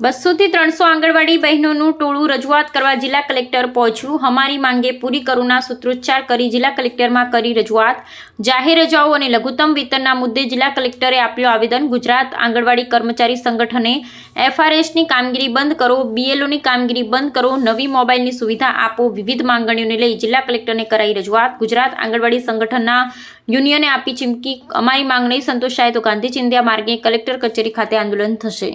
200 થી 300 આંગણવાડી બહેનોનું ટોળું રજૂઆત કરવા જિલ્લા કલેક્ટર પહોંચ્યું। હમારી માંગે પૂરી કરોના સૂત્રોચ્ચાર કરી જિલ્લા કલેક્ટરમાં કરી રજૂઆત। જાહેર રજાઓ અને લઘુત્તમ વેતનના મુદ્દે જિલ્લા કલેક્ટરે આપ્યું આવેદન। ગુજરાત આંગણવાડી કર્મચારી સંગઠને એફઆરએસની કામગીરી બંધ કરો, બીએલઓની કામગીરી બંધ કરો, નવી મોબાઈલની સુવિધા આપો। વિવિધ માંગણીઓને લઈ જિલ્લા કલેક્ટરને કરાઈ રજૂઆત। ગુજરાત આંગણવાડી સંગઠનના યુનિયને આપી ચીમકી, અમારી માંગ નહીં સંતોષાય તો ગાંધી ચિંધ્યા માર્ગે કલેક્ટર કચેરી ખાતે આંદોલન થશે।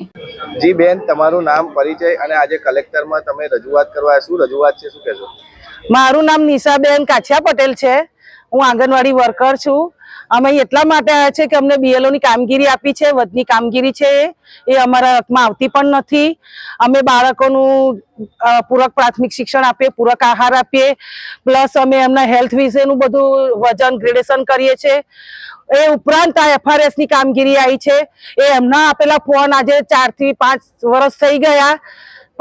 જી બેન, તમારું નામ, પરિચય અને આજે કલેક્ટરમાં તમે રજૂઆત કરવા શું રજૂઆત છે, શું કહેશો? મારું નામ નિશાબેન કાછિયા પટેલ છે। હું આંગણવાડી વર્કર છું। અમે એટલા માટે આવ્યા છે કે અમને બીએલઓ ની કામગીરી આપી છે, વધની કામગીરી છે એ અમારા હકમાં આવતી પણ નથી। અમે બાળકોનું પૂરક પ્રાથમિક શિક્ષણ આપીએ, પૂરક આહાર આપીએ, પ્લસ અમે એમના હેલ્થ વિશેનું બધું વજન ગ્રેડેશન કરીએ છીએ। એ ઉપરાંત આ એફઆરએસ ની કામગીરી આવી છે। એ એમના આપેલા ફોન આજે 4 થી 5 વર્ષ થઈ ગયા,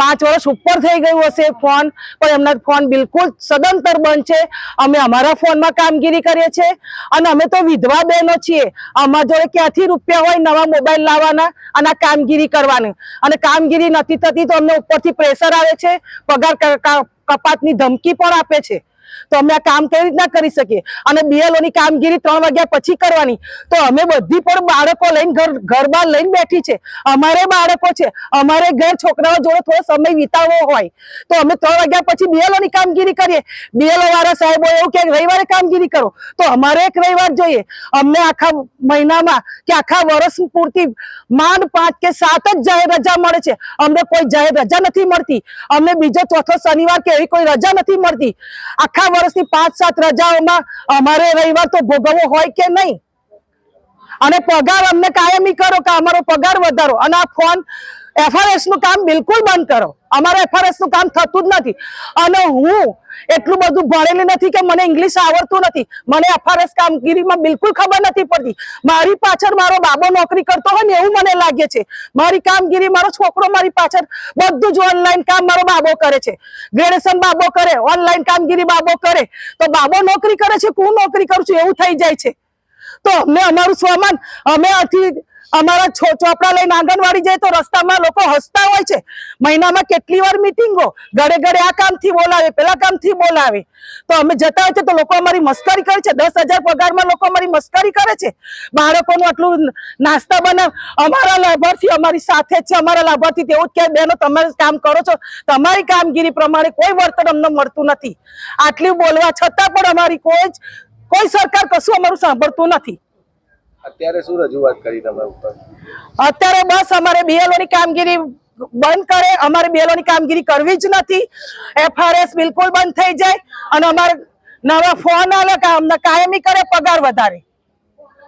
5 વર્ષ ઉપર થઈ ગયું હશે ફોન, પણ એમના ફોન બિલકુલ સદંતર બંધ છે। અમે અમારા ફોનમાં કામગીરી કરીએ છીએ અને અમે તો વિધવા બહેનો છીએ। અમારા જોડે ક્યાંથી રૂપિયા હોય નવા મોબાઈલ લાવવાના અને કામગીરી કરવાની, અને કામગીરી નથી થતી તો અમને ઉપરથી પ્રેશર આવે છે, પગાર કપાતની ધમકી પણ આપે છે। તો અમે આ કામ કેવી રીતના કરી શકીએ? અને બીએલઓ ની કામગીરી 3 વાગ્યા પછી કરવાની, તો અમે બધી પણ બાળકો લઈને ઘર બહાર લઈને બેઠી છે। અમારે બાળકો છે, અમારે ઘર છોકરાઓ જોડે થોડો સમય વિતાવવો હોય તો અમે 3 વાગ્યા પછી બીએલઓ ની કામગીરી કરીએ। બીએલઓ વાળા સાહેબો એવું કે રવિવારે કામગીરી કરો, તો અમારે એક રવિવાર જોઈએ। અમને આખા મહિનામાં કે આખા વર્ષ પૂરતી માંડ 5 કે 7 જ જાહેર રજા મળે છે, અમને કોઈ જાહેર રજા નથી મળતી। અમને બીજો ચોથો શનિવાર કે એવી કોઈ રજા નથી મળતી। આખા વર્ષની 5-7 રજાઓમાં અમારે રવિવાર તો ભોગવવો હોય કે નહીં? અને પગાર અમને કાયમી કરો કે અમારો પગાર વધારો, અને આ ફોન એફઆરએસ નું કામ બિલકુલ બંધ કરો। અમારે એફઆરએસ નું કામ થતું જ નથી, અને હું એટલું બધું ભણેલી નથી કે મને ઇંગ્લિશ આવડતું નથી, મને એફઆરએસ કામગીરીમાં બિલકુલ ખબર નથી પડતી। મારી પાછળ મારો બાબો નોકરી કરતો હોય ને એવું મને લાગે છે। મારી કામગીરી, મારો છોકરો મારી પાછળ બધું જ ઓનલાઈન કામ મારો બાબો કરે છે, ગ્રેડેશન બાબો કરે, ઓનલાઈન કામગીરી બાબો કરે, તો બાબો નોકરી કરે છે, હું નોકરી કરું છું એવું થઈ જાય છે। તો અમને અમારું સ્વમાન, અમે અમારા ચોપડા લઈને આંગણવાડી જાય તો રસ્તામાં લોકો હસતા હોય છે। મહિનામાં કેટલી વાર મીટિંગો, ઘરે ઘરે આ કામથી બોલાવે, પેલા કામથી બોલાવે, તો અમે જતા હોય છે તો લોકો અમારી મસ્કરી કરે છે। 10,000 પગારમાં લોકો અમારી મસ્કરી કરે છે। બાળકોનું આટલું નાસ્તા બનાવ, અમારા લાભાર્થી અમારી સાથે જ છે, અમારા લાભાર્થી તેવું જ કે બહેનો તમે કામ કરો છો, તમારી કામગીરી પ્રમાણે કોઈ વળતર અમને મળતું નથી। આટલું બોલવા છતાં પણ અમારી કોઈ સરકાર કશું અમારું સાંભળતું નથી। અત્યારે શું રજૂઆત કરી તમે ઉપર? અત્યારે બસ અમારે બીએલઓ ની કામગીરી બંધ કરે, અમારે બીએલઓ ની કામગીરી કરવી જ નથી। એફઆરએસ બિલકુલ બંધ થઈ જાય અને અમારે નવા ફોન આવે કે અમને કાયમી કરે, પગાર વધારે।